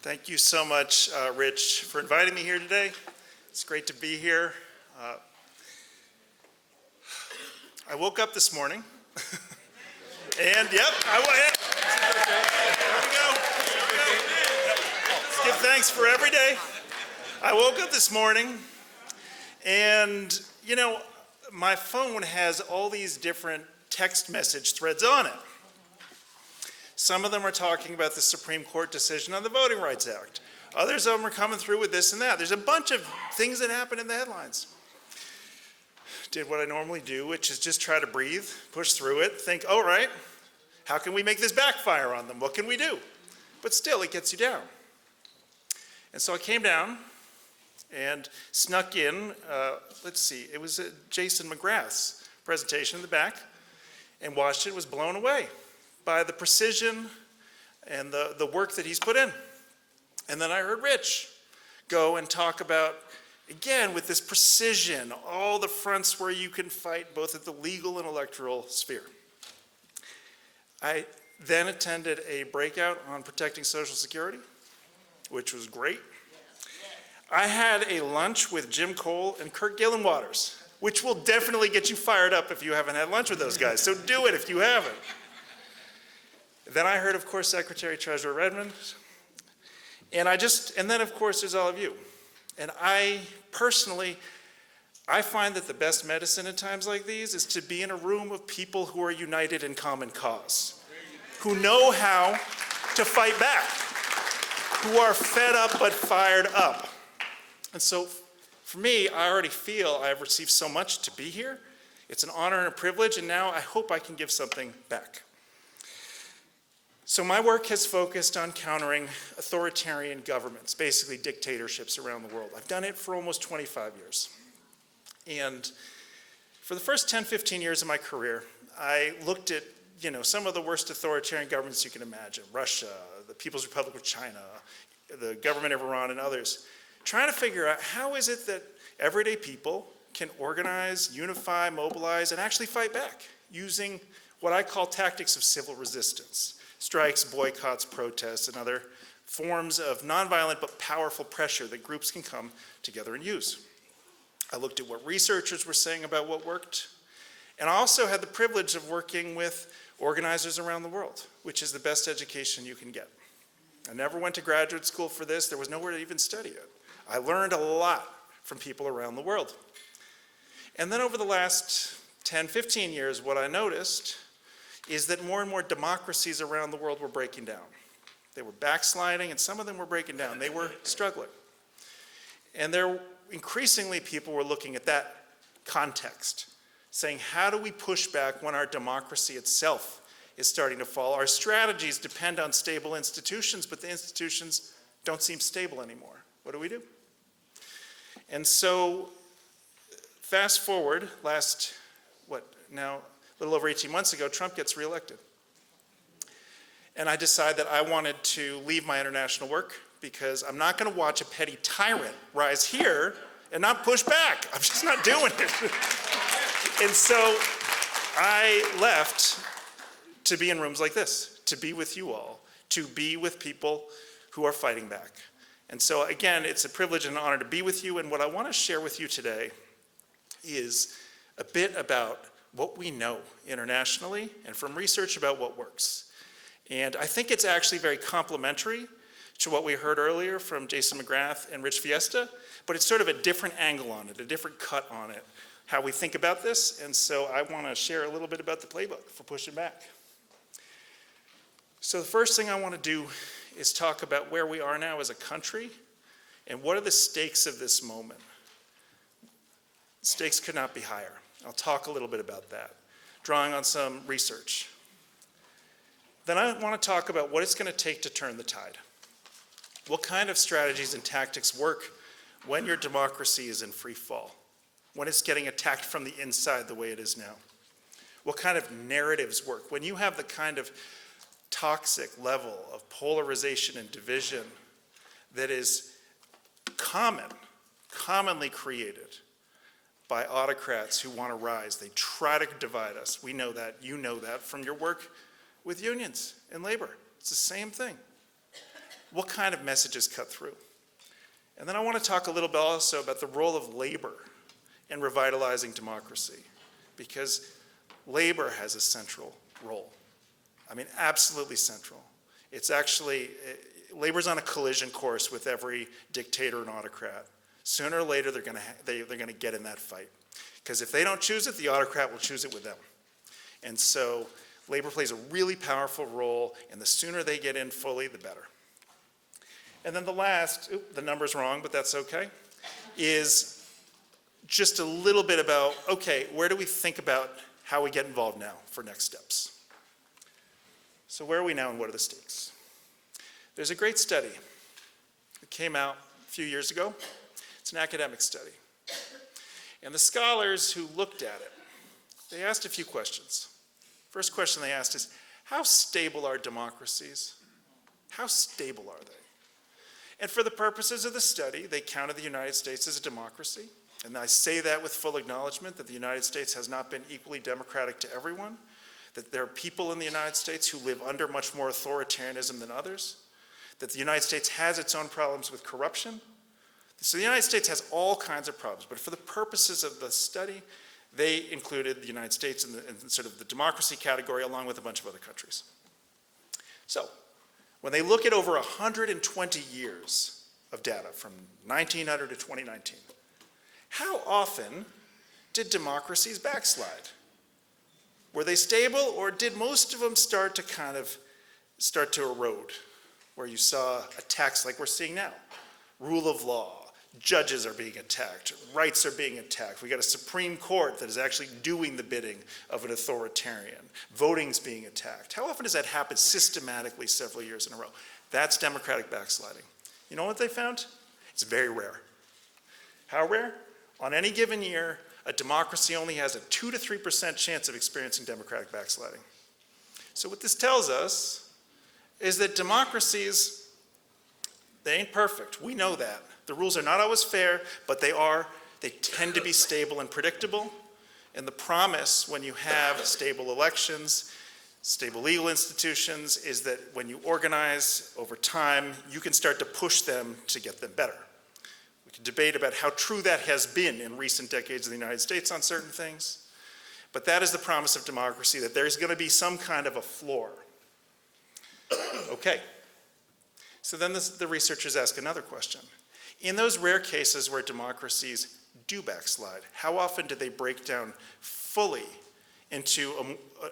Thank you so much, Rich, for inviting me here today. It's great to be here. I woke up this morning, and yep, there we go. Let's give thanks for every day. I woke up this morning, and my phone has all these different text message threads on it. Some of them are talking about the Supreme Court decision on the Voting Rights Act. Others of them are coming through with this and that. There's a bunch of things that happen in the headlines. Did what I normally do, which is just try to breathe, push through it, think, all right, how can we make this backfire on them? What can we do? But still, it gets you down. And so I came down and snuck in, it was Jason McGrath's presentation in the back, and watched it, was blown away by the precision and the work that he's put in. And then I heard Rich go and talk about, again, with this precision, all the fronts where you can fight both at the legal and electoral sphere. I then attended a breakout on protecting Social Security, which was great. I had a lunch with Jim Cole and Kirk Gillenwaters, which will definitely get you fired up if you haven't had lunch with those guys, so do it if you haven't. Then I heard, of course, Secretary Treasurer Redmond, and then of course there's all of you. And I personally find that the best medicine in times like these is to be in a room of people who are united in common cause, who know how to fight back, who are fed up but fired up. And so for me, I already feel I've received so much to be here. It's an honor and a privilege, and now I hope I can give something back. So my work has focused on countering authoritarian governments, basically dictatorships around the world. I've done it for almost 25 years. And for the first 10, 15 years of my career, I looked at some of the worst authoritarian governments you can imagine, Russia, the People's Republic of China, the government of Iran, and others, trying to figure out how is it that everyday people can organize, unify, mobilize, and actually fight back using what I call tactics of civil resistance. Strikes, boycotts, protests, and other forms of nonviolent but powerful pressure that groups can come together and use. I looked at what researchers were saying about what worked, and I also had the privilege of working with organizers around the world, which is the best education you can get. I never went to graduate school for this. There was nowhere to even study it. I learned a lot from people around the world. And then over the last 10, 15 years, what I noticed is that more and more democracies around the world were breaking down. They were backsliding, and some of them were breaking down. They were struggling. And increasingly people were looking at that context, saying, how do we push back when our democracy itself is starting to fall? Our strategies depend on stable institutions, but the institutions don't seem stable anymore. What do we do? And so, fast forward, a little over 18 months ago, Trump gets reelected. And I decided that I wanted to leave my international work because I'm not going to watch a petty tyrant rise here and not push back. I'm just not doing it. And so I left to be in rooms like this, to be with you all, to be with people who are fighting back. And so again, it's a privilege and an honor to be with you. And what I want to share with you today is a bit about what we know internationally and from research about what works. And I think it's actually very complementary to what we heard earlier from Jason McGrath and Rich Fiesta, but it's sort of a different angle on it, a different cut on it, how we think about this. And so I want to share a little bit about the playbook for pushing back. So the first thing I want to do is talk about where we are now as a country and what are the stakes of this moment. Stakes could not be higher. I'll talk a little bit about that, drawing on some research. Then I want to talk about what it's going to take to turn the tide. What kind of strategies and tactics work when your democracy is in free fall, when it's getting attacked from the inside the way it is now? What kind of narratives work? When you have the kind of toxic level of polarization and division that is commonly created by autocrats who want to rise. They try to divide us. We know that. You know that from your work with unions and labor. It's the same thing. what kind of messages cut through? And then I want to talk a little bit also about the role of labor in revitalizing democracy, because labor has a central role. I mean, absolutely central. It's actually, labor's on a collision course with every dictator and autocrat. Sooner or later, they're gonna get in that fight. Because if they don't choose it, the autocrat will choose it with them. And so labor plays a really powerful role, and the sooner they get in fully, the better. And then the last, the number's wrong, but that's okay, is just a little bit about, okay, where do we think about how we get involved now for next steps? So where are we now and what are the stakes? There's a great study that came out a few years ago. It's an academic study. And the scholars who looked at it, they asked a few questions. First question they asked is, how stable are democracies? How stable are they? And for the purposes of the study, they counted the United States as a democracy. And I say that with full acknowledgement that the United States has not been equally democratic to everyone, that there are people in the United States who live under much more authoritarianism than others, that the United States has its own problems with corruption. So the United States has all kinds of problems, but for the purposes of the study, they included the United States in sort of the democracy category along with a bunch of other countries. So when they look at over 120 years of data from 1900 to 2019, how often did democracies backslide? Were they stable, or did most of them start to erode, where you saw attacks like we're seeing now? Rule of law, judges are being attacked, rights are being attacked. We got a Supreme Court that is actually doing the bidding of an authoritarian. Voting's being attacked. How often does that happen systematically several years in a row? That's democratic backsliding. You know what they found? It's very rare. How rare? On any given year, a democracy only has a 2 to 3% chance of experiencing democratic backsliding. So what this tells us is that democracies, they ain't perfect. We know that. The rules are not always fair, but they tend to be stable and predictable. And the promise when you have stable elections, stable legal institutions, is that when you organize over time, you can start to push them to get them better. We can debate about how true that has been in recent decades in the United States on certain things, but that is the promise of democracy, that there's going to be some kind of a floor. Okay, so then the researchers ask another question. In those rare cases where democracies do backslide, how often do they break down fully into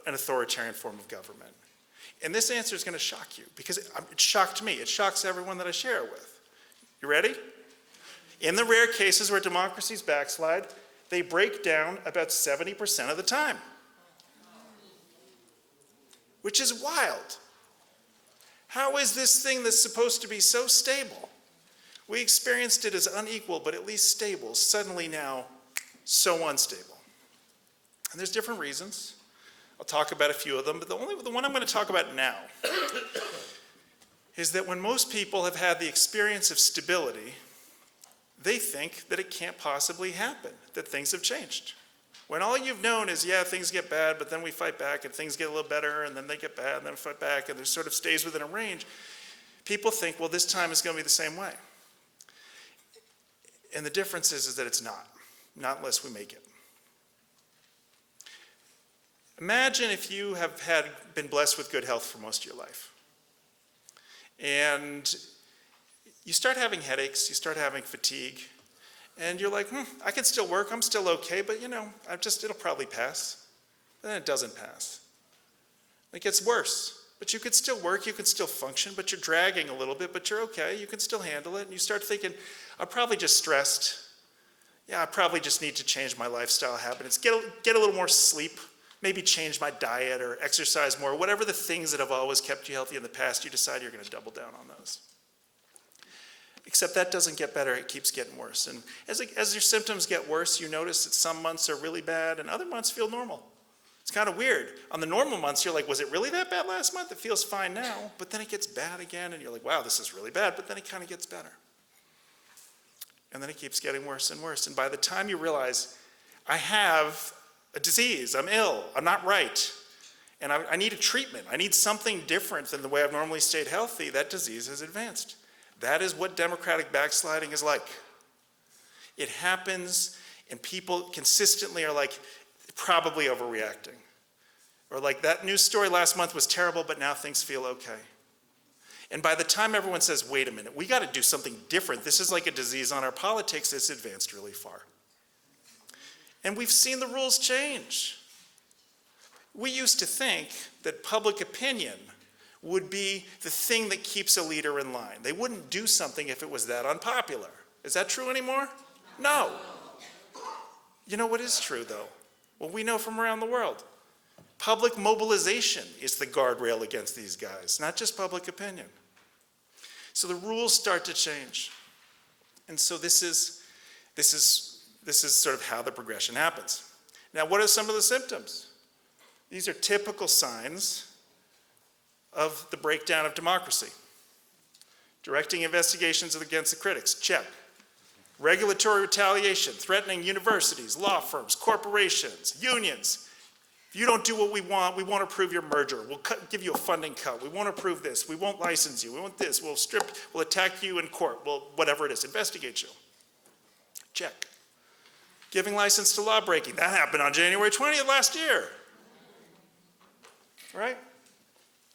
an authoritarian form of government? And this answer is going to shock you, because it shocked me. It shocks everyone that I share it with. You ready? In the rare cases where democracies backslide, they break down about 70% of the time, which is wild. How is this thing that's supposed to be so stable? We experienced it as unequal, but at least stable, suddenly now so unstable. And there's different reasons. I'll talk about a few of them, but the one I'm going to talk about now is that when most people have had the experience of stability, they think that it can't possibly happen, that things have changed. When all you've known is, yeah, things get bad, but then we fight back, and things get a little better, and then they get bad, and then we fight back, and it sort of stays within a range, people think, well, this time is going to be the same way. And the difference is that it's not unless we make it. Imagine if you have been blessed with good health for most of your life. And you start having headaches, you start having fatigue, and you're like, I can still work, I'm still okay, but it'll probably pass. But then it doesn't pass. It gets worse. But you could still work, you could still function, but you're dragging a little bit, but you're okay, you can still handle it. And you start thinking, I'm probably just stressed. Yeah, I probably just need to change my lifestyle habits, get a little more sleep, maybe change my diet or exercise more, whatever the things that have always kept you healthy in the past, you decide you're going to double down on those. Except that doesn't get better, it keeps getting worse. And as your symptoms get worse, you notice that some months are really bad and other months feel normal. It's kind of weird. On the normal months, you're like, was it really that bad last month? It feels fine now, but then it gets bad again, and you're like, wow, this is really bad, but then it kind of gets better. And then it keeps getting worse and worse, and by the time you realize, I have a disease, I'm ill, I'm not right, and I need a treatment. I need something different than the way I've normally stayed healthy. That disease has advanced. That is what democratic backsliding is like. It happens, and people consistently are like, probably overreacting. Or like, that news story last month was terrible, but now things feel okay. And by the time everyone says, wait a minute, we got to do something different. This is like a disease on our politics. It's advanced really far. And we've seen the rules change. We used to think that public opinion would be the thing that keeps a leader in line. They wouldn't do something if it was that unpopular. Is that true anymore? No. You know what is true, though? Well, we know from around the world. Public mobilization is the guardrail against these guys, not just public opinion. So the rules start to change. And so this is sort of how the progression happens. Now, what are some of the symptoms? These are typical signs of the breakdown of democracy. Directing investigations against the critics, check. Regulatory retaliation, threatening universities, law firms, corporations, unions. If you don't do what we won't approve your merger. We'll give you a funding cut. We won't approve this. We won't license you. We want this. We'll attack you in court. Whatever it is, investigate you. Check. Giving license to law breaking. That happened on January 20th last year. Right?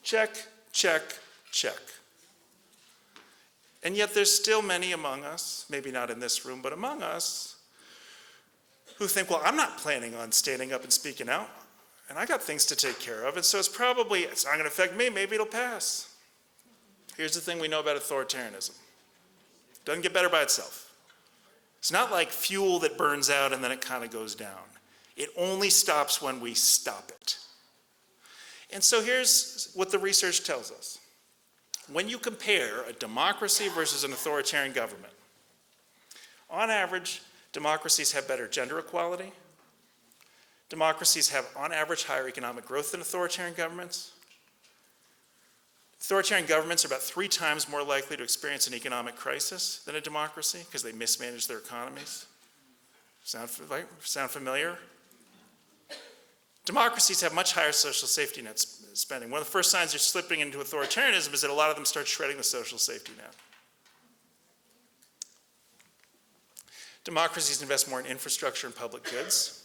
Check, check, check. And yet there's still many among us, maybe not in this room, but among us, who think, well, I'm not planning on standing up and speaking out, and I got things to take care of, and so it's not going to affect me, maybe it'll pass. Here's the thing we know about authoritarianism. It doesn't get better by itself. It's not like fuel that burns out and then it kind of goes down. It only stops when we stop it. And so here's what the research tells us. When you compare a democracy versus an authoritarian government, on average, democracies have better gender equality. Democracies have, on average, higher economic growth than authoritarian governments. Authoritarian governments are about 3 times more likely to experience an economic crisis than a democracy because they mismanage their economies. Sound familiar? Democracies have much higher social safety net spending. One of the first signs you're slipping into authoritarianism is that a lot of them start shredding the social safety net. Democracies invest more in infrastructure and public goods.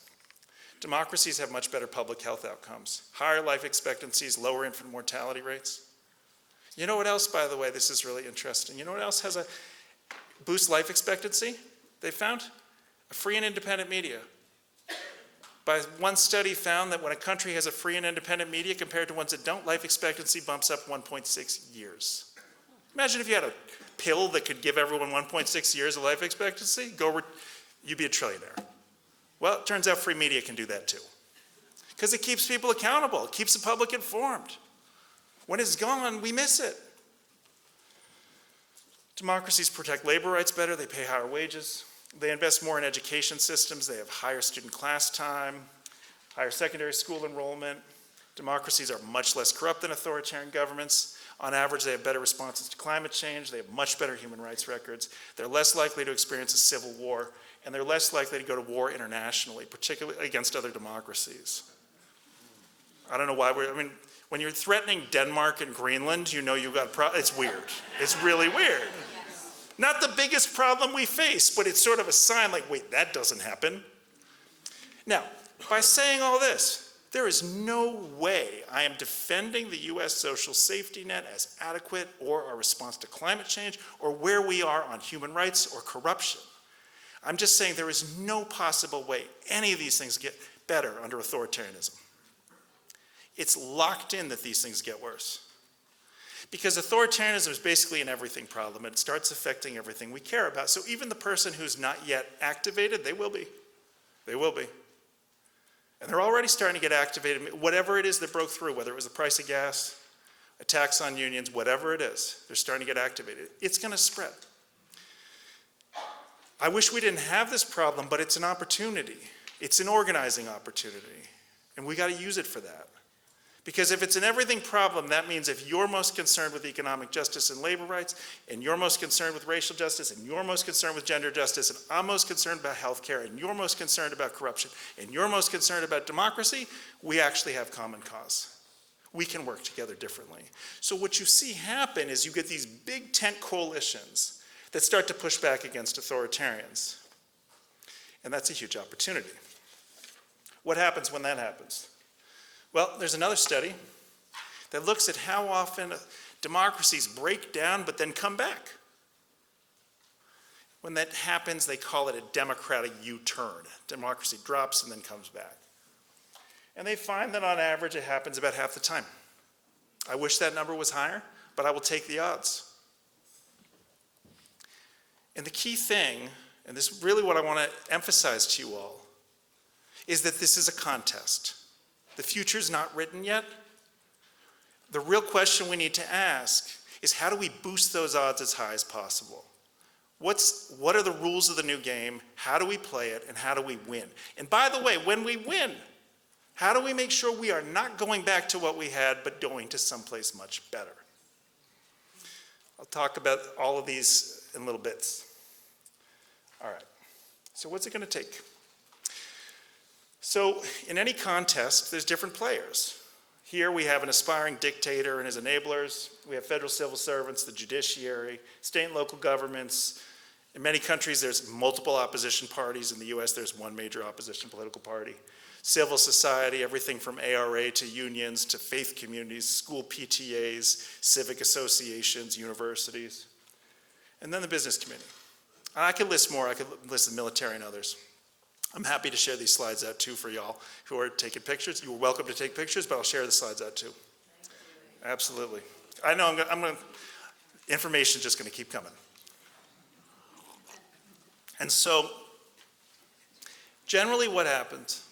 Democracies have much better public health outcomes, higher life expectancies, lower infant mortality rates. You know what else, by the way, this is really interesting. You know what else has a boost life expectancy? They found a free and independent media. By one study found that when a country has a free and independent media compared to ones that don't, life expectancy bumps up 1.6 years. Imagine if you had a pill that could give everyone 1.6 years of life expectancy, you'd be a trillionaire. Well, it turns out free media can do that too. Because it keeps people accountable, it keeps the public informed. When it's gone, we miss it. Democracies protect labor rights better, they pay higher wages. They invest more in education systems. They have higher student class time, higher secondary school enrollment. Democracies are much less corrupt than authoritarian governments. On average, they have better responses to climate change. They have much better human rights records. They're less likely to experience a civil war, and they're less likely to go to war internationally, particularly against other democracies. I don't know why when you're threatening Denmark and Greenland, you know you've got it's weird. It's really weird. Not the biggest problem we face, but it's sort of a sign like, wait, that doesn't happen. Now, by saying all this, there is no way I am defending the US social safety net as adequate or our response to climate change or where we are on human rights or corruption. I'm just saying there is no possible way any of these things get better under authoritarianism. It's locked in that these things get worse. Because authoritarianism is basically an everything problem. It starts affecting everything we care about. So even the person who's not yet activated, they will be. They will be. And they're already starting to get activated. Whatever it is that broke through, whether it was the price of gas, a tax on unions, whatever it is, they're starting to get activated. It's going to spread. I wish we didn't have this problem, but it's an opportunity. It's an organizing opportunity. And we got to use it for that. Because if it's an everything problem, that means if you're most concerned with economic justice and labor rights, and you're most concerned with racial justice, and you're most concerned with gender justice, and I'm most concerned about healthcare, and you're most concerned about corruption, and you're most concerned about democracy, we actually have common cause. we can work together differently. So what you see happen is you get these big tent coalitions that start to push back against authoritarians. And that's a huge opportunity. What happens when that happens? Well, there's another study that looks at how often democracies break down but then come back. When that happens, they call it a democratic U-turn. Democracy drops and then comes back. And they find that on average it happens about half the time. I wish that number was higher, but I will take the odds. And the key thing, and this is really what I want to emphasize to you all, is that this is a contest. The future's not written yet. The real question we need to ask is how do we boost those odds as high as possible? What are the rules of the new game? How do we play it? And how do we win? And by the way, when we win, how do we make sure we are not going back to what we had, but going to someplace much better? I'll talk about all of these in little bits. All right, so what's it going to take? So in any contest, there's different players. Here we have an aspiring dictator and his enablers. We have federal civil servants, the judiciary, state and local governments. In many countries, there's multiple opposition parties. In the US, there's one major opposition political party. Civil society, everything from ARA to unions to faith communities, school PTAs, civic associations, universities. And then the business community. I could list more. I could list the military and others. I'm happy to share these slides out too for y'all who are taking pictures. You're welcome to take pictures, but I'll share the slides out too. Absolutely. I know information's just going to keep coming. And so, generally what happens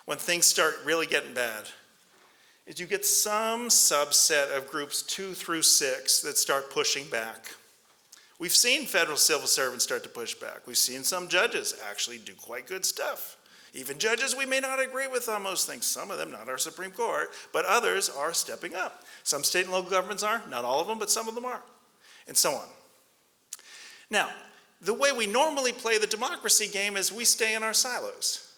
when things start really getting bad is you get some subset of groups 2 through 6 that start pushing back. We've seen federal civil servants start to push back. We've seen some judges actually do quite good stuff. Even judges we may not agree with on most things, some of them, not our Supreme Court, but others are stepping up. Some state and local governments are, not all of them, but some of them are, and so on. Now, the way we normally play the democracy game is we stay in our silos.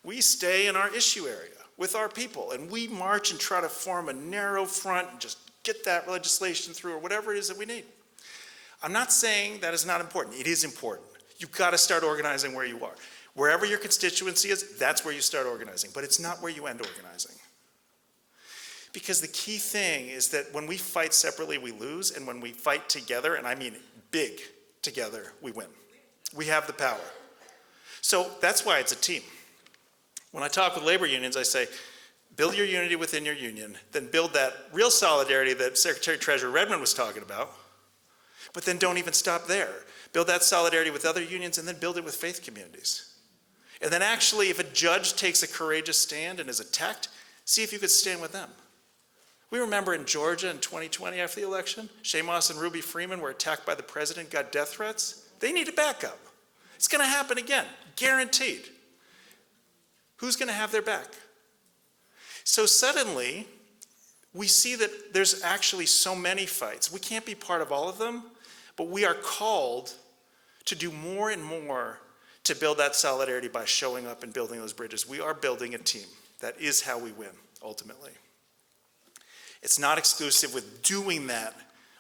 We stay in our issue area with our people, and we march and try to form a narrow front and just get that legislation through or whatever it is that we need. I'm not saying that is not important. It is important. You've got to start organizing where you are. Wherever your constituency is, that's where you start organizing, but it's not where you end organizing. Because the key thing is that when we fight separately, we lose, and when we fight together, and I mean big together, we win. We have the power. So that's why it's a team. When I talk with labor unions, I say, build your unity within your union, then build that real solidarity that Secretary Treasurer Redmond was talking about, but then don't even stop there. Build that solidarity with other unions and then build it with faith communities. And then actually, if a judge takes a courageous stand and is attacked, see if you could stand with them. We remember in Georgia in 2020 after the election, Shamos and Ruby Freeman were attacked by the president, got death threats. They needed backup. It's going to happen again, guaranteed. Who's going to have their back? So suddenly, we see that there's actually so many fights. We can't be part of all of them, but we are called to do more and more to build that solidarity by showing up and building those bridges. We are building a team. That is how we win, ultimately. It's not exclusive with doing that,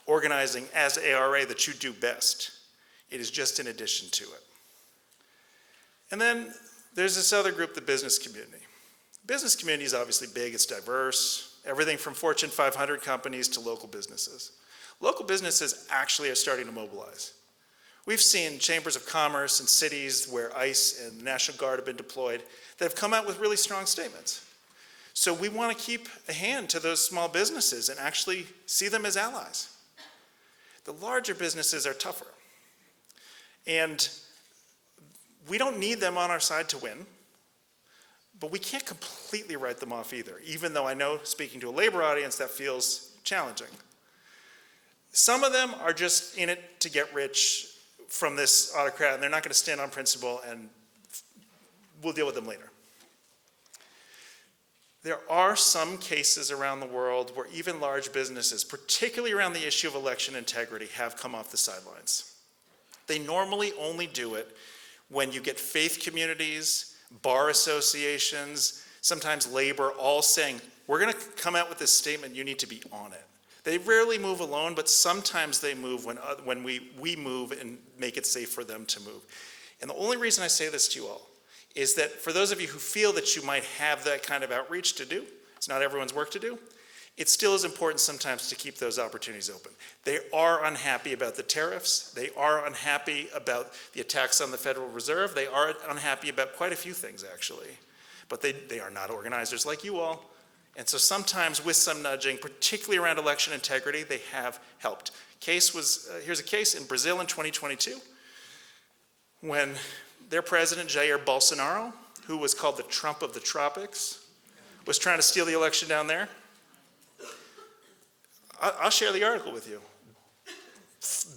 organizing as ARA that you do best. It is just in addition to it. And then there's this other group, the business community. The business community is obviously big, it's diverse, everything from Fortune 500 companies to local businesses. Local businesses actually are starting to mobilize. We've seen chambers of commerce in cities where ICE and the National Guard have been deployed that have come out with really strong statements. So we want to keep a hand to those small businesses and actually see them as allies. The larger businesses are tougher. And we don't need them on our side to win, but we can't completely write them off either, even though I know, speaking to a labor audience, that feels challenging. Some of them are just in it to get rich from this autocrat, and they're not going to stand on principle, and we'll deal with them later. There are some cases around the world where even large businesses, particularly around the issue of election integrity, have come off the sidelines. They normally only do it when you get faith communities, bar associations, sometimes labor, all saying, we're going to come out with this statement, you need to be on it. They rarely move alone, but sometimes they move when we move and make it safe for them to move. And the only reason I say this to you all is that for those of you who feel that you might have that kind of outreach to do, it's not everyone's work to do, it still is important sometimes to keep those opportunities open. They are unhappy about the tariffs. They are unhappy about the attacks on the Federal Reserve. They are unhappy about quite a few things, actually. But they are not organizers like you all. And so sometimes with some nudging, particularly around election integrity, they have helped. Here's a case in Brazil in 2022 when their president, Jair Bolsonaro, who was called the Trump of the tropics, was trying to steal the election down there. I'll share the article with you.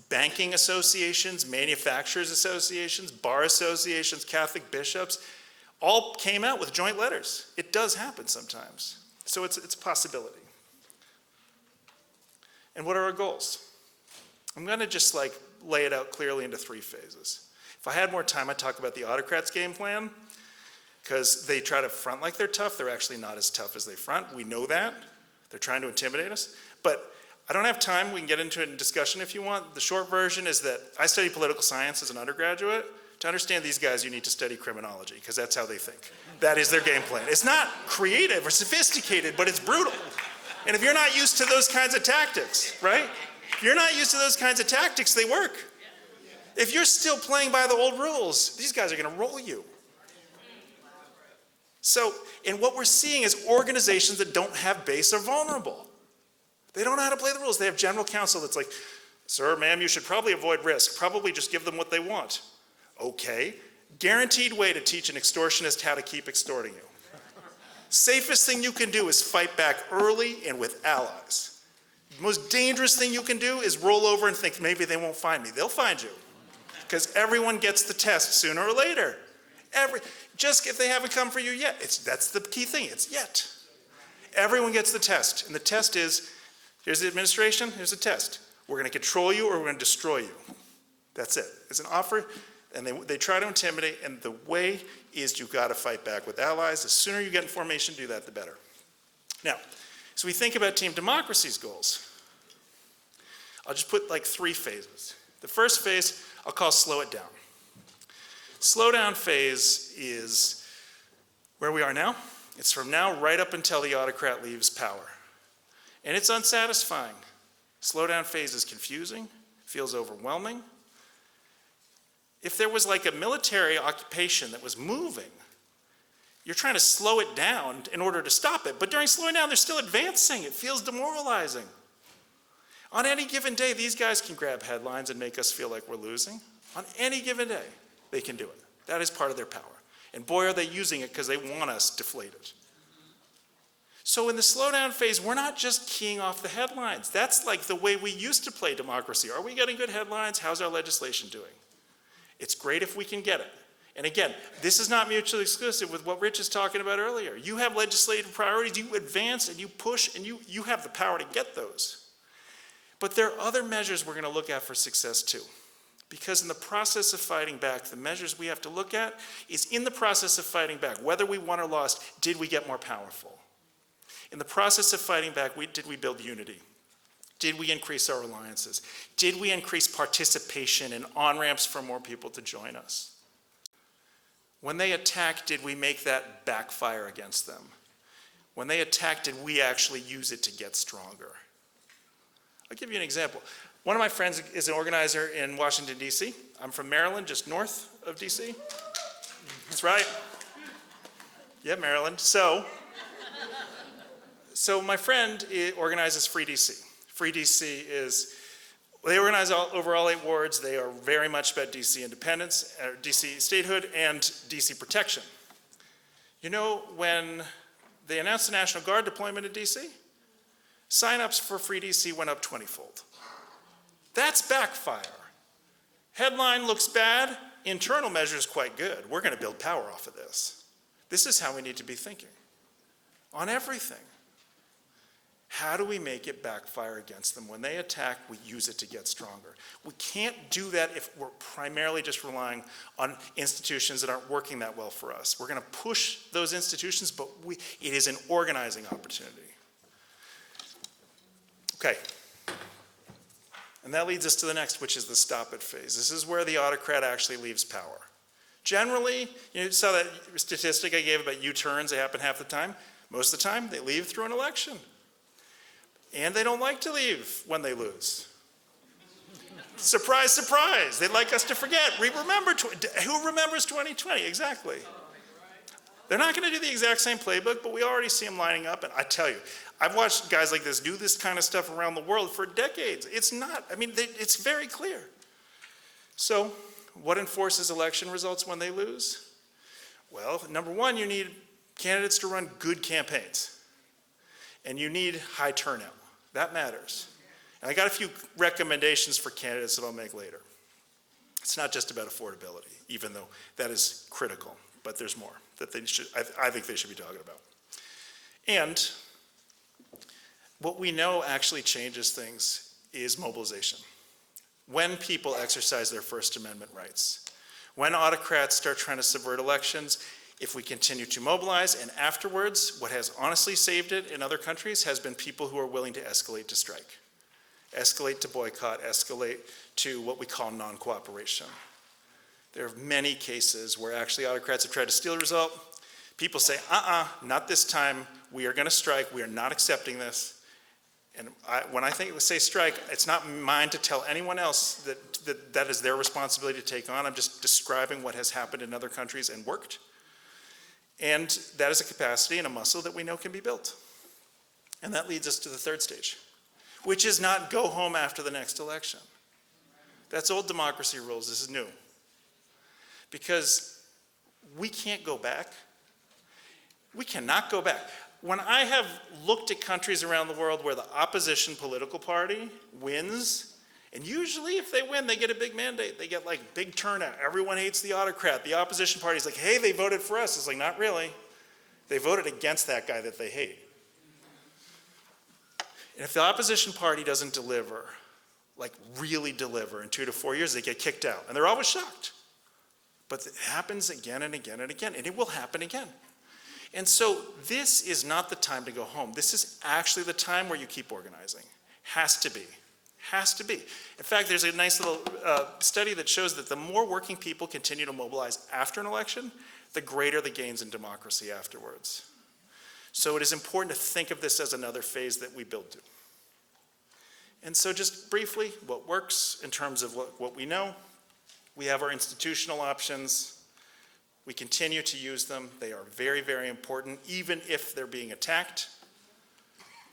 Banking associations, manufacturers associations, bar associations, Catholic bishops, all came out with joint letters. It does happen sometimes. So it's a possibility. And what are our goals? I'm going to just lay it out clearly into 3 phases. If I had more time, I'd talk about the autocrats' game plan, because they try to front like they're tough. They're actually not as tough as they front. We know that. They're trying to intimidate us. But I don't have time. We can get into it in discussion if you want. The short version is that I studied political science as an undergraduate. To understand these guys, you need to study criminology, because that's how they think. That is their game plan. It's not creative or sophisticated, but it's brutal. And if you're not used to those kinds of tactics, right? If you're not used to those kinds of tactics, they work. If you're still playing by the old rules, these guys are going to roll you. So, and what we're seeing is organizations that don't have base are vulnerable. They don't know how to play the rules. They have general counsel that's like, sir, ma'am, you should probably avoid risk. Probably just give them what they want. Okay. Guaranteed way to teach an extortionist how to keep extorting you. Safest thing you can do is fight back early and with allies. The most dangerous thing you can do is roll over and think maybe they won't find me. They'll find you. Because everyone gets the test sooner or later. Just if they haven't come for you yet. That's the key thing. It's yet. Everyone gets the test. And the test is, here's the administration, here's the test. We're going to control you or we're going to destroy you. That's it. It's an offer, and they try to intimidate, and the way is you've got to fight back with allies. The sooner you get in formation, do that, the better. Now, so we think about team democracy's goals. I'll just put 3 phases. The first phase, I'll call slow it down. Slow down phase is where we are now. It's from now right up until the autocrat leaves power. And it's unsatisfying. Slow down phase is confusing, feels overwhelming. If there was a military occupation that was moving, you're trying to slow it down in order to stop it. But during slowing down, they're still advancing. It feels demoralizing. On any given day, these guys can grab headlines and make us feel like we're losing. On any given day, they can do it. That is part of their power. And boy, are they using it because they want us deflated. So in the slowdown phase, we're not just keying off the headlines. That's the way we used to play democracy. Are we getting good headlines? How's our legislation doing? It's great if we can get it. And again, this is not mutually exclusive with what Rich is talking about earlier. You have legislative priorities, you advance and you push, and you have the power to get those. But there are other measures we're going to look at for success too. Because in the process of fighting back, the measures we have to look at is in the process of fighting back, whether we won or lost, did we get more powerful? In the process of fighting back, did we build unity? Did we increase our alliances? Did we increase participation and on-ramps for more people to join us? When they attacked, did we make that backfire against them? When they attacked, did we actually use it to get stronger? I'll give you an example. One of my friends is an organizer in Washington, D.C. I'm from Maryland, just north of D.C. That's right. Yeah, Maryland. So my friend organizes Free D.C. Free D.C. they organize over all 8 wards. They are very much about D.C. independence, D.C. statehood, and D.C. protection. You know, when they announced the National Guard deployment in D.C., sign-ups for Free D.C. went up 20-fold. That's backfire. Headline looks bad, internal measures quite good. We're going to build power off of this. This is how we need to be thinking on everything. How do we make it backfire against them? When they attack, we use it to get stronger. We can't do that if we're primarily just relying on institutions that aren't working that well for us. We're going to push those institutions, but it is an organizing opportunity. Okay. And that leads us to the next, which is the stop it phase. This is where the autocrat actually leaves power. Generally, you saw that statistic I gave about U-turns, they happen half the time. Most of the time, they leave through an election. And they don't like to leave when they lose. Surprise, surprise. They'd like us to forget. Who remembers 2020? Exactly. They're not going to do the exact same playbook, but we already see them lining up. And I tell you, I've watched guys like this do this kind of stuff around the world for decades. It's not, it's very clear. So, what enforces election results when they lose? Well, number one, you need candidates to run good campaigns. And you need high turnout. That matters. And I got a few recommendations for candidates that I'll make later. It's not just about affordability, even though that is critical, but there's more that I think they should be talking about. And what we know actually changes things is mobilization. When people exercise their First Amendment rights, when autocrats start trying to subvert elections, if we continue to mobilize, and afterwards, what has honestly saved it in other countries has been people who are willing to escalate to strike, escalate to boycott, escalate to what we call non-cooperation. There are many cases where actually autocrats have tried to steal a result. People say, not this time, we are gonna strike, we are not accepting this. And when I say strike, it's not mine to tell anyone else that is their responsibility to take on. I'm just describing what has happened in other countries and worked. And that is a capacity and a muscle that we know can be built. And that leads us to the third stage, which is not go home after the next election. That's old democracy rules. This is new. Because we can't go back. We cannot go back. When I have looked at countries around the world where the opposition political party wins, and usually if they win, they get a big mandate. They get like big turnout. Everyone hates the autocrat. The opposition party's like, hey, they voted for us. It's like, not really. They voted against that guy that they hate. And if the opposition party doesn't deliver, like really deliver in 2 to 4 years, they get kicked out. And they're always shocked. But it happens again and again and again, and it will happen again. And so this is not the time to go home. This is actually the time where you keep organizing. Has to be. Has to be. In fact, there's a nice little study that shows that the more working people continue to mobilize after an election, the greater the gains in democracy afterwards. So it is important to think of this as another phase that we build to. And so just briefly, what works in terms of what we know, we have our institutional options. We continue to use them. They are very, very important, even if they're being attacked.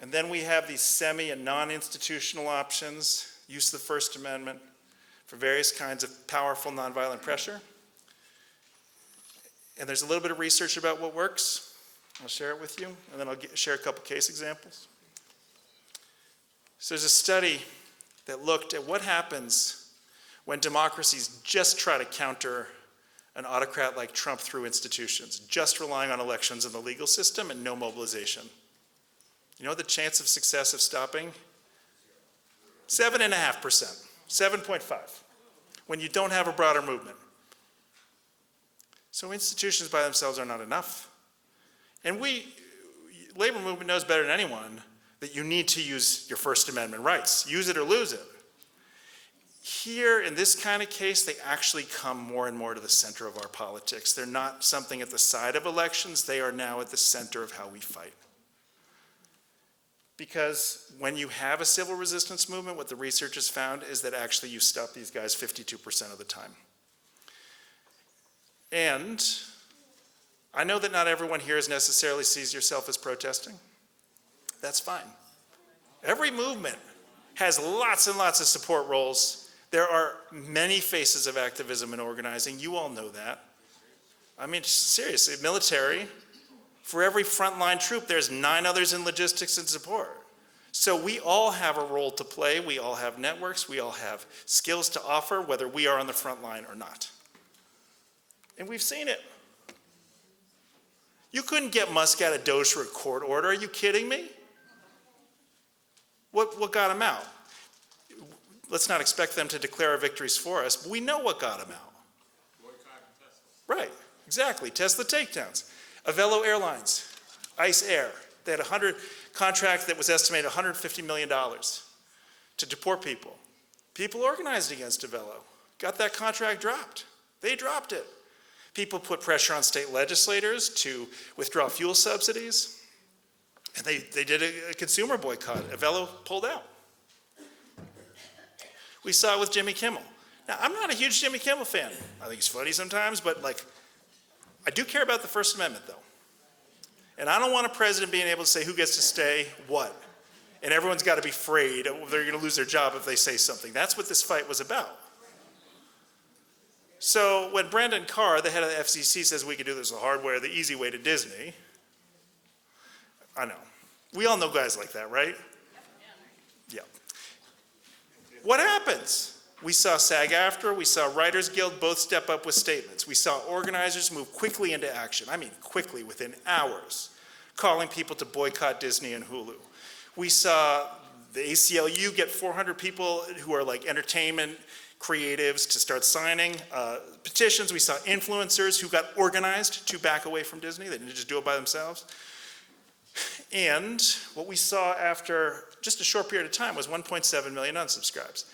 And then we have these semi and non-institutional options, use of the First Amendment for various kinds of powerful nonviolent pressure. And there's a little bit of research about what works. I'll share it with you, and then I'll share a couple case examples. So there's a study that looked at what happens when democracies just try to counter an autocrat like Trump through institutions, just relying on elections and the legal system and no mobilization. You know the chance of success of stopping? 7.5%, 7.5, when you don't have a broader movement. So institutions by themselves are not enough. And labor movement knows better than anyone that you need to use your First Amendment rights. Use it or lose it. Here, in this kind of case, they actually come more and more to the center of our politics. They're not something at the side of elections. They are now at the center of how we fight. Because when you have a civil resistance movement, what the research has found is that actually you stop these guys 52% of the time. And I know that not everyone here necessarily sees yourself as protesting. That's fine. Every movement has lots and lots of support roles. There are many faces of activism and organizing. You all know that. I mean, seriously, military, for every frontline troop, there's 9 others in logistics and support. So we all have a role to play. We all have networks. We all have skills to offer, whether we are on the front line or not. And we've seen it. You couldn't get Musk out of DOJ for a court order. Are you kidding me? What got them out? Let's not expect them to declare our victories for us, but we know what got them out. Right, exactly, Tesla takedowns. Avello Airlines, Ice Air, they had a contract that was estimated $150 million to deport people. People organized against Avello, got that contract dropped. They dropped it. People put pressure on state legislators to withdraw fuel subsidies, and they did a consumer boycott. Avello pulled out. We saw it with Jimmy Kimmel. Now, I'm not a huge Jimmy Kimmel fan. I think he's funny sometimes, but I do care about the First Amendment, though. And I don't want a president being able to say who gets to stay what. And everyone's got to be afraid they're going to lose their job if they say something. That's what this fight was about. So when Brandon Carr, the head of the FCC, says we can do this the hard way or the easy way to Disney, I know. We all know guys like that, right? Yeah. What happens? We saw SAG-AFTRA, we saw Writers Guild both step up with statements. We saw organizers move quickly into action, I mean quickly, within hours, calling people to boycott Disney and Hulu. We saw the ACLU get 400 people who are like entertainment creatives to start signing petitions. We saw influencers who got organized to back away from Disney. They didn't just do it by themselves. And what we saw after just a short period of time was 1.7 million unsubscribes.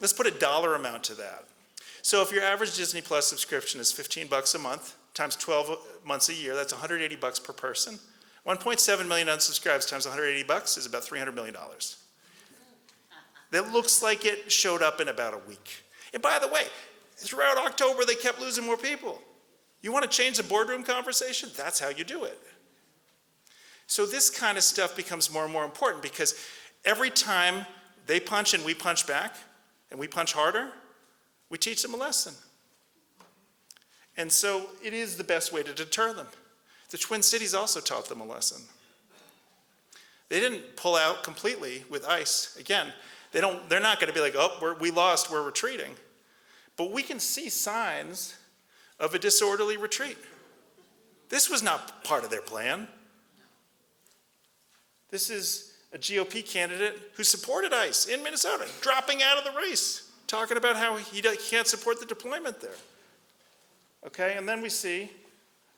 Let's put a dollar amount to that. So if your average Disney Plus subscription is $15 a month, times 12 months a year, that's $180 per person. 1.7 million unsubscribes times $180 is about $300 million. That looks like it showed up in about a week. And by the way, throughout October, they kept losing more people. You want to change the boardroom conversation? That's how you do it. So this kind of stuff becomes more and more important because every time they punch and we punch back, and we punch harder, we teach them a lesson. And so it is the best way to deter them. The Twin Cities also taught them a lesson. They didn't pull out completely with ICE. Again, they're not going to be like, oh, we lost, we're retreating. But we can see signs of a disorderly retreat. This was not part of their plan. This is a GOP candidate who supported ICE in Minnesota, dropping out of the race, talking about how he can't support the deployment there. Okay, and then we see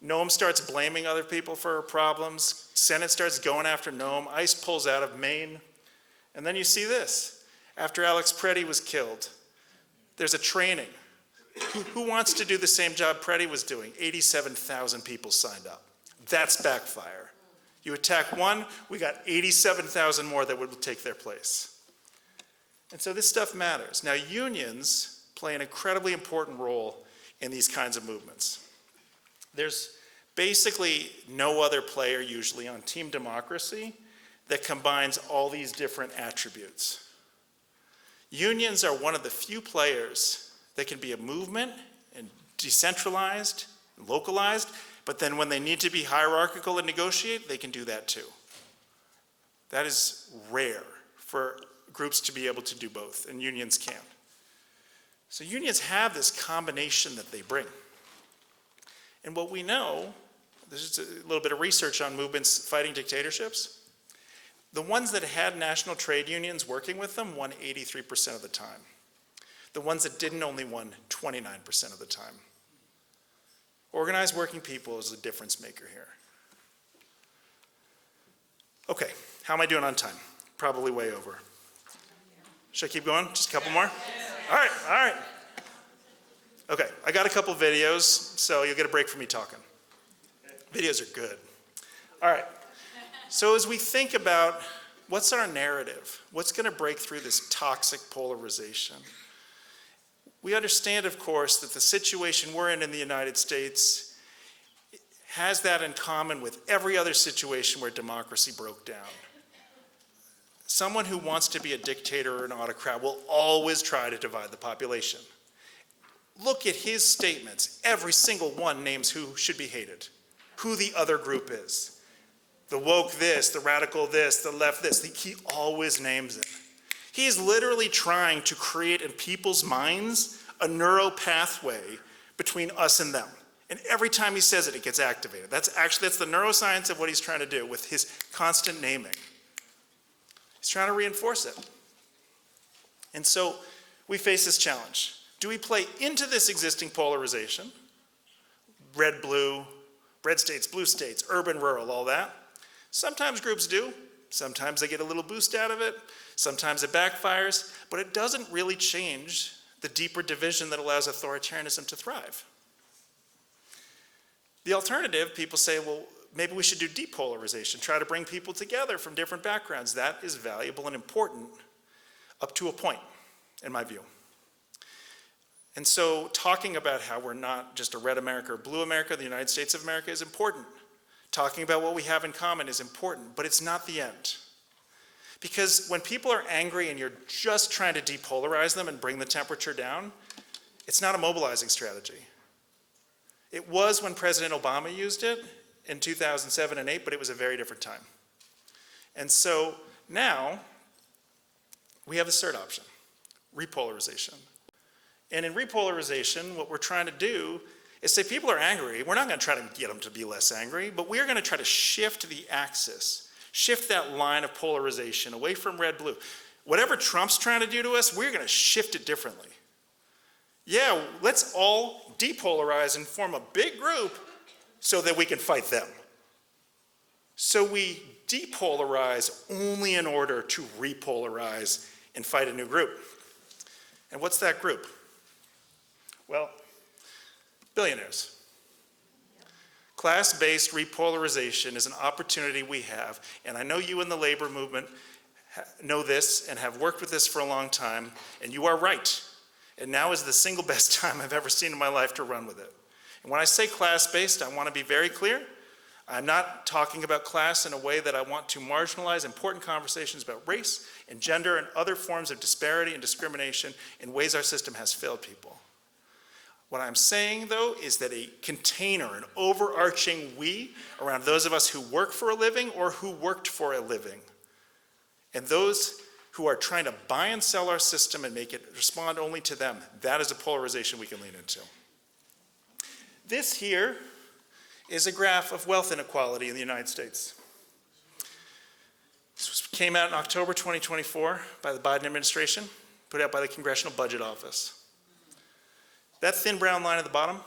Noam starts blaming other people for problems. Senate starts going after Noam. ICE pulls out of Maine. And then you see this. After Alex Preddy was killed, there's a training. Who wants to do the same job Preddy was doing? 87,000 people signed up. That's backfire. You attack one, we got 87,000 more that would take their place. And so this stuff matters. Now, unions play an incredibly important role in these kinds of movements. There's basically no other player usually on team democracy that combines all these different attributes. Unions are one of the few players that can be a movement and decentralized and localized, but then when they need to be hierarchical and negotiate, they can do that too. That is rare for groups to be able to do both, and unions can. So unions have this combination that they bring. And what we know, there's just a little bit of research on movements fighting dictatorships. The ones that had national trade unions working with them won 83% of the time. The ones that didn't only won 29% of the time. Organized working people is a difference maker here. Okay, how am I doing on time? Probably way over. Should I keep going? Just a couple more? All right. Okay, I got a couple videos, so you'll get a break from me talking. Videos are good. All right, so as we think about what's our narrative, what's going to break through this toxic polarization, we understand, of course, that the situation we're in the United States has that in common with every other situation where democracy broke down. Someone who wants to be a dictator or an autocrat will always try to divide the population. Look at his statements. Every single one names who should be hated, who the other group is. The woke this, the radical this, the left this. He always names it. He's literally trying to create in people's minds a neural pathway between us and them. And every time he says it, it gets activated. That's the neuroscience of what he's trying to do with his constant naming. He's trying to reinforce it. And so we face this challenge. Do we play into this existing polarization? Red, blue, red states, blue states, urban, rural, all that. Sometimes groups do. Sometimes they get a little boost out of it. Sometimes it backfires. But it doesn't really change the deeper division that allows authoritarianism to thrive. The alternative, people say, well, maybe we should do depolarization, try to bring people together from different backgrounds. That is valuable and important up to a point, in my view. And so talking about how we're not just a red America or blue America, the United States of America, is important. Talking about what we have in common is important, but it's not the end. Because when people are angry and you're just trying to depolarize them and bring the temperature down, it's not a mobilizing strategy. It was when President Obama used it in 2007 and 2008, but it was a very different time. And so now we have the third option, repolarization. And in repolarization, what we're trying to do is say people are angry. We're not going to try to get them to be less angry, but we're going to try to shift the axis, shift that line of polarization away from red-blue. Whatever Trump's trying to do to us, we're going to shift it differently. Yeah, let's all depolarize and form a big group so that we can fight them. So we depolarize only in order to repolarize and fight a new group. And what's that group? Well, billionaires. Class-based repolarization is an opportunity we have, and I know you in the labor movement know this and have worked with this for a long time, and you are right. And now is the single best time I've ever seen in my life to run with it. And when I say class-based, I want to be very clear. I'm not talking about class in a way that I want to marginalize important conversations about race and gender and other forms of disparity and discrimination in ways our system has failed people. What I'm saying, though, is that a container, an overarching we around those of us who work for a living or who worked for a living, and those who are trying to buy and sell our system and make it respond only to them, that is a polarization we can lean into. This here is a graph of wealth inequality in the United States. This came out in October 2024 by the Biden administration, put out by the Congressional Budget Office. That thin brown line at the bottom,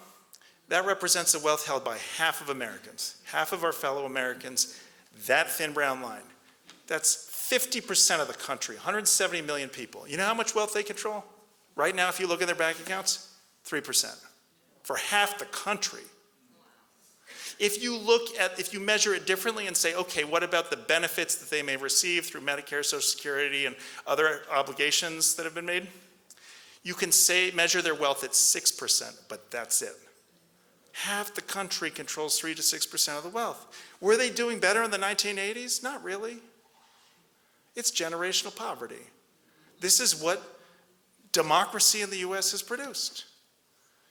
that represents the wealth held by half of Americans, half of our fellow Americans, that thin brown line. That's 50% of the country, 170 million people. You know how much wealth they control? Right now, if you look at their bank accounts, 3%. For half the country. If you measure it differently and say, okay, what about the benefits that they may receive through Medicare, Social Security, and other obligations that have been made? You can measure their wealth at 6%, but that's it. Half the country controls 3 to 6% of the wealth. Were they doing better in the 1980s? Not really. It's generational poverty. This is what democracy in the US has produced.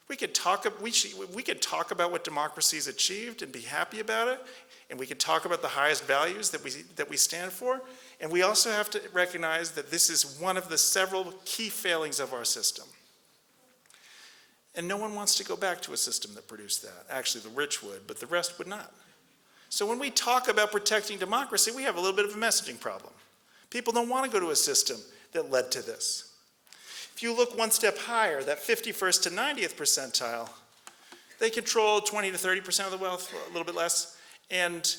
We could talk about what democracy has achieved and be happy about it, and we could talk about the highest values that we stand for, and we also have to recognize that this is one of the several key failings of our system. And no one wants to go back to a system that produced that. Actually, the rich would, but the rest would not. So when we talk about protecting democracy, we have a little bit of a messaging problem. People don't want to go to a system that led to this. If you look one step higher, that 51st to 90th percentile, they control 20 to 30% of the wealth, a little bit less, and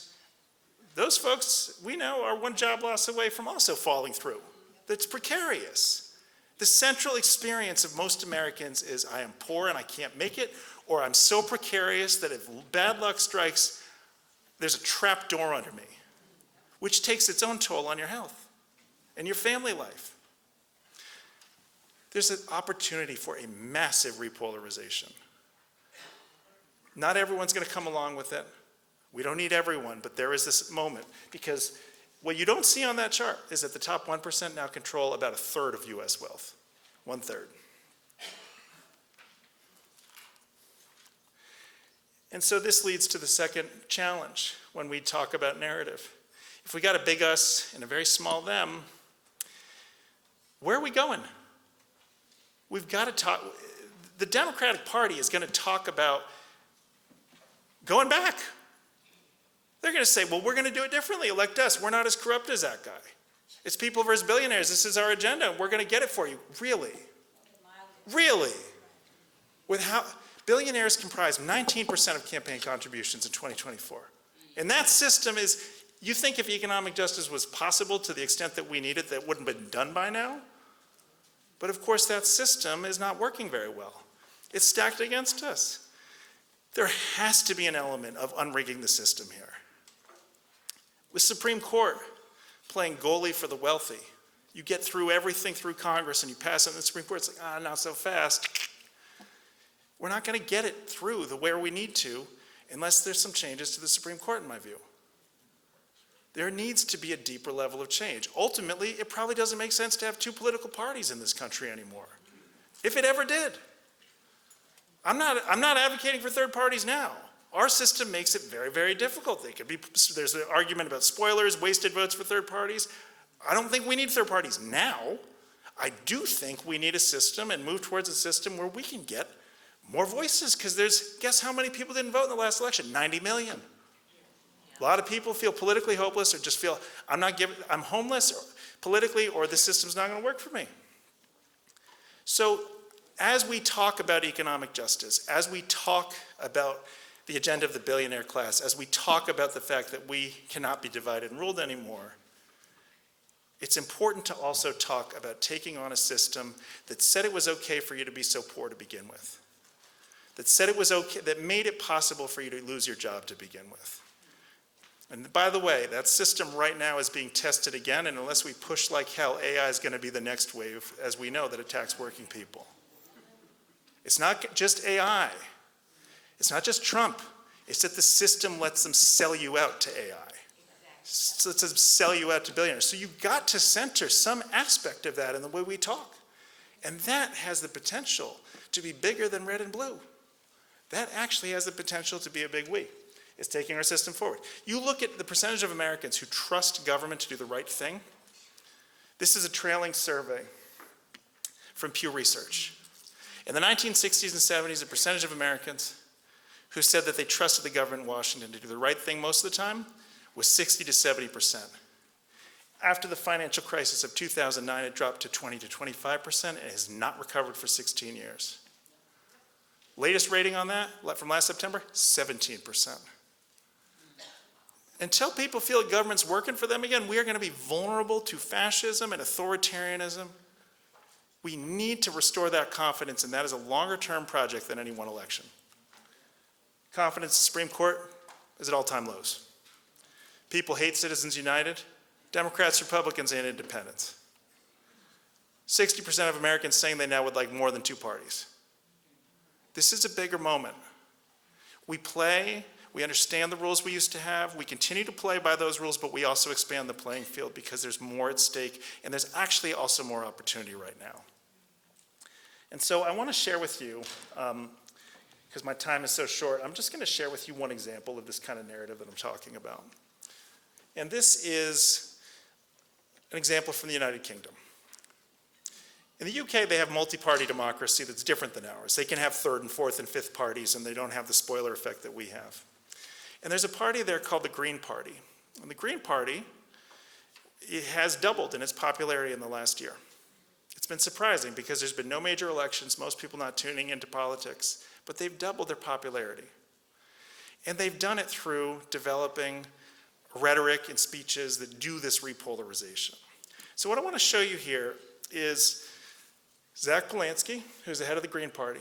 those folks, we know, are one job loss away from also falling through. That's precarious. The central experience of most Americans is I am poor and I can't make it, or I'm so precarious that if bad luck strikes, there's a trap door under me, which takes its own toll on your health and your family life. There's an opportunity for a massive repolarization. Not everyone's going to come along with it. We don't need everyone, but there is this moment, because what you don't see on that chart is that the top 1% now control about 1/3 of US wealth. 1/3. And so this leads to the second challenge when we talk about narrative. If we got a big us and a very small them, where are we going? We've got to talk. The Democratic Party is going to talk about going back. They're going to say, well, we're going to do it differently. Elect us. We're not as corrupt as that guy. It's people versus billionaires. This is our agenda. We're going to get it for you. Really? Really? With how billionaires comprise 19% of campaign contributions in 2024. And that system is, you think if economic justice was possible to the extent that we need it, that wouldn't have been done by now? But of course that system is not working very well. It's stacked against us. There has to be an element of unrigging the system here. With Supreme Court playing goalie for the wealthy, you get through everything through Congress and you pass it in the Supreme Court, it's like, not so fast. We're not going to get it through the where we need to unless there's some changes to the Supreme Court, in my view. There needs to be a deeper level of change. Ultimately, it probably doesn't make sense to have two political parties in this country anymore, if it ever did. I'm not advocating for third parties now. Our system makes it very, very difficult. There's an argument about spoilers, wasted votes for third parties. I don't think we need third parties now. I do think we need a system and move towards a system where we can get more voices, because guess how many people didn't vote in the last election? 90 million. A lot of people feel politically hopeless or just feel I'm homeless politically, or the system's not going to work for me. So as we talk about economic justice, as we talk about the agenda of the billionaire class, as we talk about the fact that we cannot be divided and ruled anymore, it's important to also talk about taking on a system that said it was okay for you to be so poor to begin with, that said it was okay, that made it possible for you to lose your job to begin with. And by the way, that system right now is being tested again, and unless we push like hell, AI is going to be the next wave, as we know, that attacks working people. It's not just AI. It's not just Trump. It's that the system lets them sell you out to AI. So it lets them sell you out to billionaires. So you've got to center some aspect of that in the way we talk. And that has the potential to be bigger than red and blue. That actually has the potential to be a big we. It's taking our system forward. You look at the percentage of Americans who trust government to do the right thing. This is a trailing survey from Pew Research. In the 1960s and 70s, the percentage of Americans who said that they trusted the government in Washington to do the right thing most of the time was 60 to 70%. After the financial crisis of 2009, it dropped to 20 to 25% and has not recovered for 16 years. Latest rating on that from last September, 17%. Until people feel that government's working for them again, we are going to be vulnerable to fascism and authoritarianism. We need to restore that confidence, and that is a longer-term project than any one election. Confidence in the Supreme Court is at all-time lows. People hate Citizens United, Democrats, Republicans, and independents. 60% of Americans saying they now would like more than two parties. This is a bigger moment. We understand the rules we used to have. We continue to play by those rules, but we also expand the playing field because there's more at stake, and there's actually also more opportunity right now. And so I want to share with you, because my time is so short, I'm just going to share with you one example of this kind of narrative that I'm talking about. And this is an example from the United Kingdom. In the UK, they have multi-party democracy that's different than ours. They can have third and fourth and fifth parties, and they don't have the spoiler effect that we have. And there's a party there called the Green Party. And the Green Party, it has doubled in its popularity in the last year. It's been surprising because there's been no major elections, most people not tuning into politics, but they've doubled their popularity. And they've done it through developing rhetoric and speeches that do this repolarization. So what I want to show you here is Zach Polanski, who's the head of the Green Party.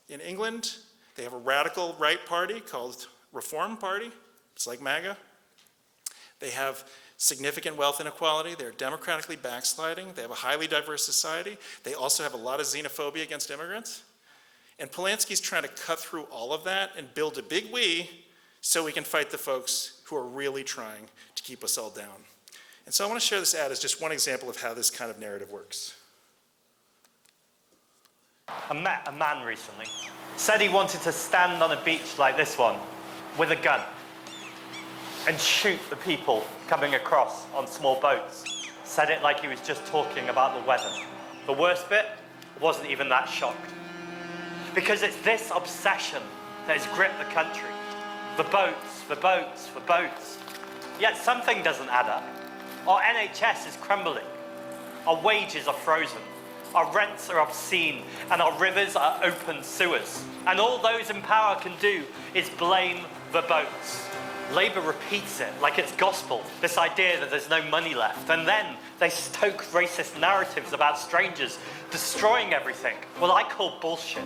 In England, they have a radical right party called Reform Party. It's like MAGA. They have significant wealth inequality. They're democratically backsliding. They have a highly diverse society. They also have a lot of xenophobia against immigrants. And Polanski's trying to cut through all of that and build a big we so we can fight the folks who are really trying to keep us all down. And so I want to share this ad as just one example of how this kind of narrative works. I met a man recently. Said he wanted to stand on a beach like this one with a gun and shoot the people coming across on small boats. Said it like he was just talking about the weather. The worst bit, wasn't even that shocked. Because it's this obsession that has gripped the country. The boats, the boats, the boats. Yet something doesn't add up. Our NHS is crumbling. Our wages are frozen. Our rents are obscene, and our rivers are open sewers. And all those in power can do is blame the boats. Labour repeats it like it's gospel, this idea that there's no money left. And then they stoke racist narratives about strangers destroying everything. Well, I call bullshit.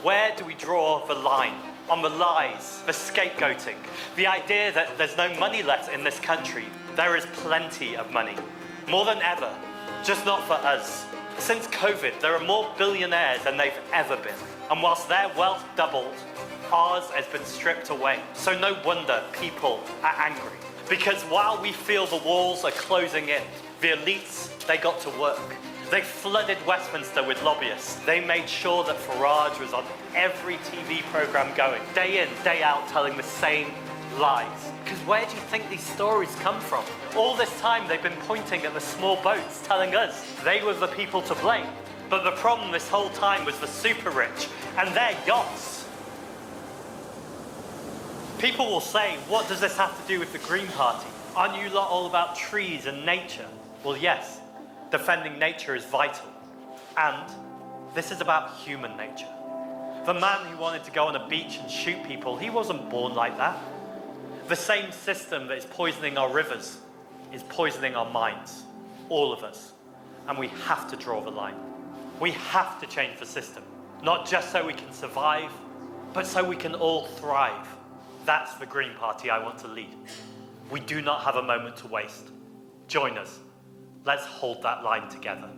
Where do we draw the line? On the lies, the scapegoating, the idea that there's no money left in this country. There is plenty of money, more than ever, just not for us. Since COVID, there are more billionaires than they've ever been. And whilst their wealth doubled, ours has been stripped away. So no wonder people are angry. Because while we feel the walls are closing in, the elites, they got to work. They flooded Westminster with lobbyists. They made sure that Farage was on every TV program going, day in, day out, telling the same lies. Because where do you think these stories come from? All this time they've been pointing at the small boats, telling us they were the people to blame. But the problem this whole time was the super rich and their yachts. People will say, what does this have to do with the Green Party? Aren't you lot all about trees and nature? Well, yes. Defending nature is vital. And this is about human nature. The man who wanted to go on a beach and shoot people, he wasn't born like that. The same system that is poisoning our rivers is poisoning our minds, all of us. And we have to draw the line. We have to change the system, not just so we can survive, but so we can all thrive. That's the Green Party I want to lead. We do not have a moment to waste. Join us. Let's hold that line together.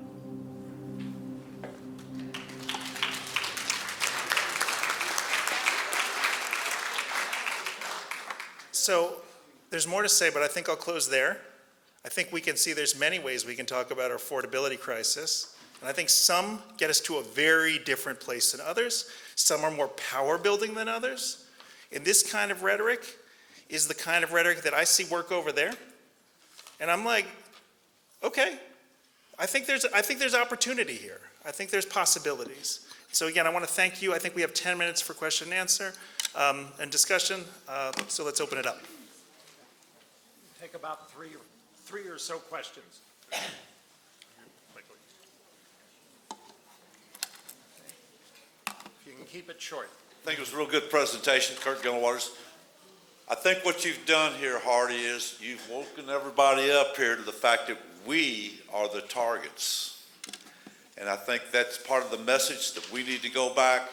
So there's more to say, but I think I'll close there. I think we can see there's many ways we can talk about our affordability crisis. And I think some get us to a very different place than others. Some are more power building than others. And this kind of rhetoric is the kind of rhetoric that I see work over there. And I'm like, okay, I think there's opportunity here. I think there's possibilities. So again, I want to thank you. I think we have 10 minutes for question and answer and discussion. So let's open it up. Take about three or so questions. If you can keep it short. I think it was a real good presentation, Kurt Gillenwaters. I think what you've done here, Hardy, is you've woken everybody up here to the fact that we are the targets. And I think that's part of the message that we need to go back.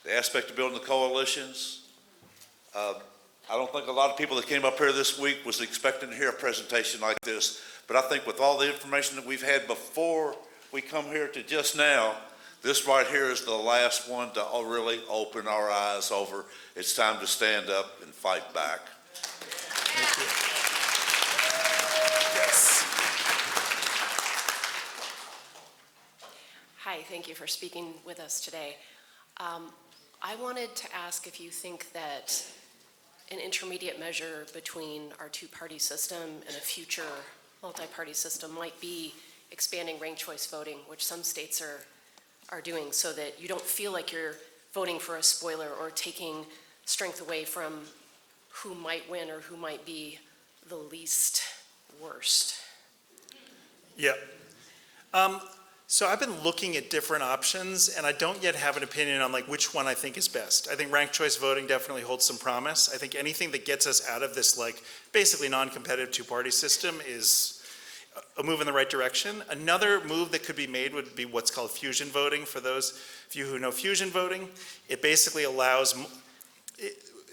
The aspect of building the coalitions. I don't think a lot of people that came up here this week was expecting to hear a presentation like this. But I think with all the information that we've had before we come here to just now, this right here is the last one to really open our eyes over. It's time to stand up and fight back. Thank you. Yes. Hi, thank you for speaking with us today. I wanted to ask if you think that an intermediate measure between our two-party system and a future multi-party system might be expanding ranked choice voting, which some states are doing, so that you don't feel like you're voting for a spoiler or taking strength away from who might win or who might be the least worst. Yeah. So I've been looking at different options, and I don't yet have an opinion on like which one I think is best. I think ranked choice voting definitely holds some promise. I think anything that gets us out of this like basically non-competitive two-party system is a move in the right direction. Another move that could be made would be what's called fusion voting. For those of you who know fusion voting, it basically allows,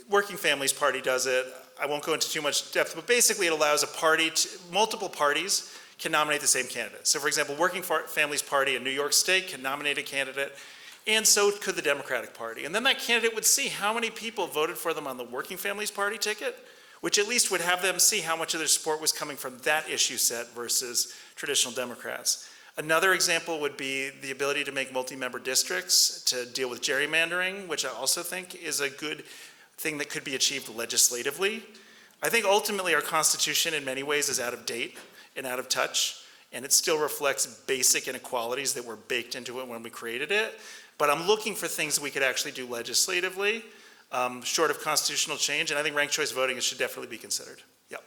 Working Families Party does it. I won't go into too much depth, but basically it allows a party, multiple parties can nominate the same candidate. So for example, Working Families Party in New York State can nominate a candidate, and so could the Democratic Party. And then that candidate would see how many people voted for them on the Working Families Party ticket, which at least would have them see how much of their support was coming from that issue set versus traditional Democrats. Another example would be the ability to make multi-member districts to deal with gerrymandering, which I also think is a good thing that could be achieved legislatively. I think ultimately our Constitution in many ways is out of date and out of touch, and it still reflects basic inequalities that were baked into it when we created it. But I'm looking for things that we could actually do legislatively, short of constitutional change, and I think ranked choice voting should definitely be considered. Yep.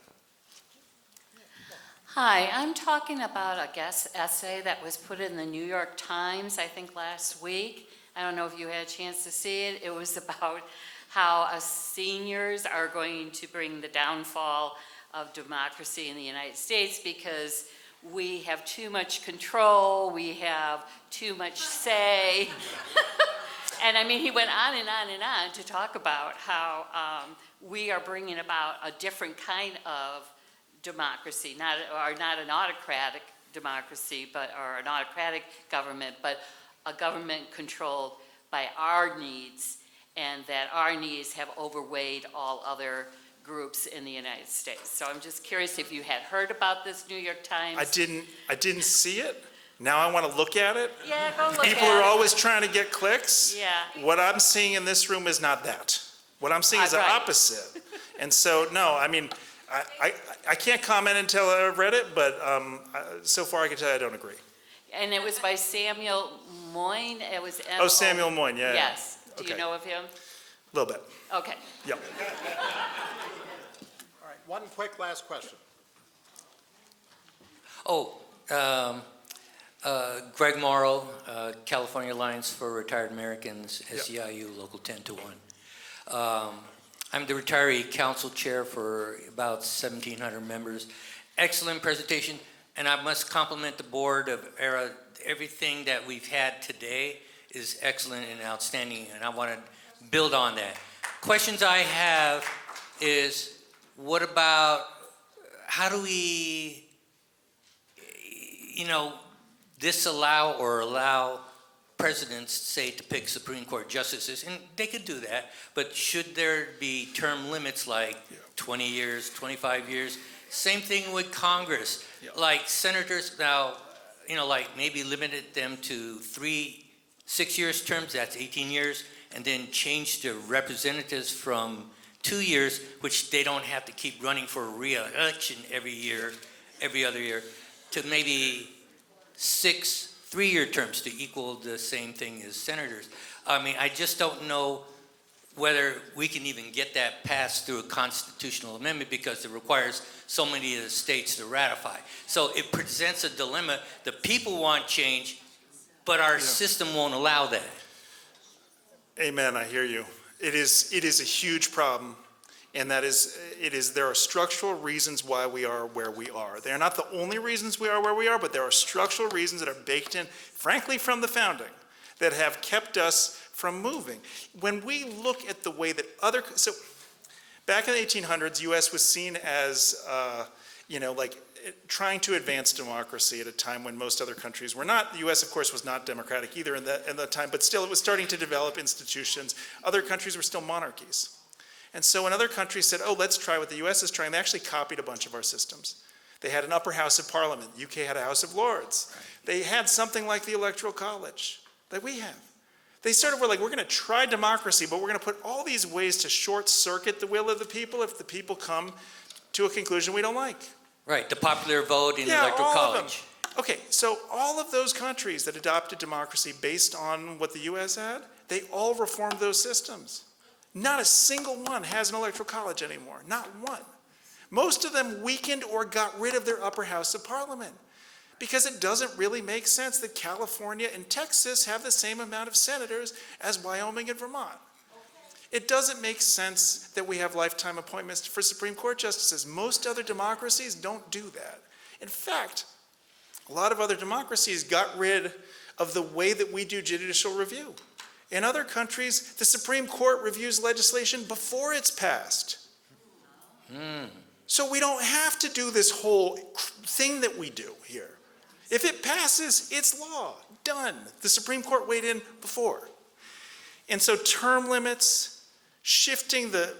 Hi, I'm talking about a guest essay that was put in the New York Times, I think last week. I don't know if you had a chance to see it. It was about how us seniors are going to bring the downfall of democracy in the United States because we have too much control, we have too much say. And I mean, he went on and on and on to talk about how we are bringing about a different kind of democracy, not an autocratic democracy, or an autocratic government, but a government controlled by our needs, and that our needs have overweighed all other groups in the United States. So I'm just curious if you had heard about this New York Times. I didn't see it. Now I want to look at it. Yeah, go look at it. People are always trying to get clicks. Yeah. What I'm seeing in this room is not that. What I'm seeing is the Right. opposite. And so, no, I mean, I can't comment until I've read it, but so far I can tell you I don't agree. And it was by Samuel Moyne. It was Oh, Samuel Moyne, yeah. Yes. Do you Okay. know of him? A little bit, Okay. yep. All right, one quick last question. Greg Morrow, California Alliance for Retired Americans, SEIU, Local 10 to 1. I'm the retiree council chair for about 1,700 members. Excellent presentation, and I must compliment the board of ERA. Everything that we've had today is excellent and outstanding, and I want to build on that. Questions I have is, what about, how do we, disallow or allow presidents, say, to pick Supreme Court justices? And they could do that, but should there be term limits like 20 years, 25 years? Same thing with Congress. Like senators now, like maybe limited them to 6 years terms, that's 18 years, and then change the representatives from 2 years, which they don't have to keep running for re-election every other year, to maybe 6 3-year terms to equal the same thing as senators. I mean, I just don't know whether we can even get that passed through a constitutional amendment because it requires so many of the states to ratify. So it presents a dilemma. The people want change, but our system won't allow that. Amen, I hear you. It is a huge problem, and there are structural reasons why we are where we are. They are not the only reasons we are where we are, but there are structural reasons that are baked in, frankly, from the founding, that have kept us from moving. When we look at the way that so back in the 1800s, U.S. was seen as, trying to advance democracy at a time when most other countries were not. The U.S., of course, was not democratic either in that time, but still it was starting to develop institutions. Other countries were still monarchies. And so when other countries said, oh, let's try what the U.S. is trying, they actually copied a bunch of our systems. They had an upper house of parliament. The UK had a House of Lords. They had something like the Electoral College that we have. They sort of were like, we're going to try democracy, but we're going to put all these ways to short circuit the will of the people if the people come to a conclusion we don't like. Right, the popular vote in the Electoral College. Okay, so all of those countries that adopted democracy based on what the U.S. had, they all reformed those systems. Not a single one has an electoral college anymore, not one. Most of them weakened or got rid of their upper house of parliament because it doesn't really make sense that California and Texas have the same amount of senators as Wyoming and Vermont. It doesn't make sense that we have lifetime appointments for Supreme Court justices. Most other democracies don't do that. In fact, a lot of other democracies got rid of the way that we do judicial review. In other countries, the Supreme Court reviews legislation before it's passed. So we don't have to do this whole thing that we do here. If it passes, it's law, done. The Supreme Court weighed in before. And so term limits, shifting the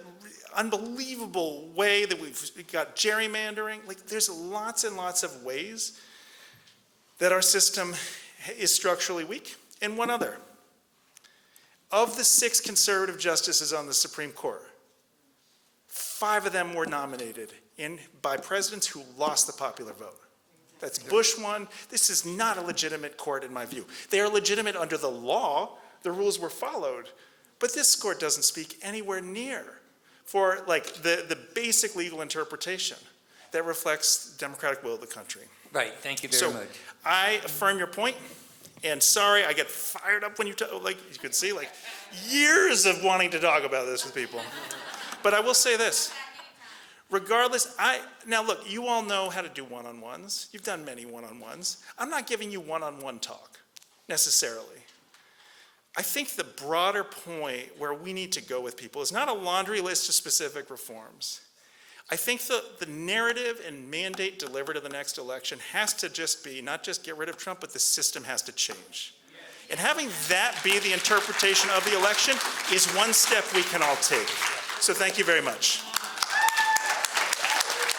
unbelievable way that we've got gerrymandering, like there's lots and lots of ways that our system is structurally weak. And one other. Of the 6 conservative justices on the Supreme Court, 5 of them were nominated by presidents who lost the popular vote. That's Bush won. This is not a legitimate court in my view. They are legitimate under the law. The rules were followed. But this court doesn't speak anywhere near for like the basic legal interpretation that reflects the democratic will of the country. Right, thank you very So much. I affirm your point, and sorry, I get fired up when you talk, like you could see, like years of wanting to talk about this with people. But I will say this, regardless, now look, you all know how to do one-on-ones. You've done many one-on-ones. I'm not giving you one-on-one talk, necessarily. I think the broader point where we need to go with people is not a laundry list of specific reforms. I think the narrative and mandate delivered in the next election has to just be, not just get rid of Trump, but the system has to change. And having that be the interpretation of the election is one step we can all take. So thank you very much.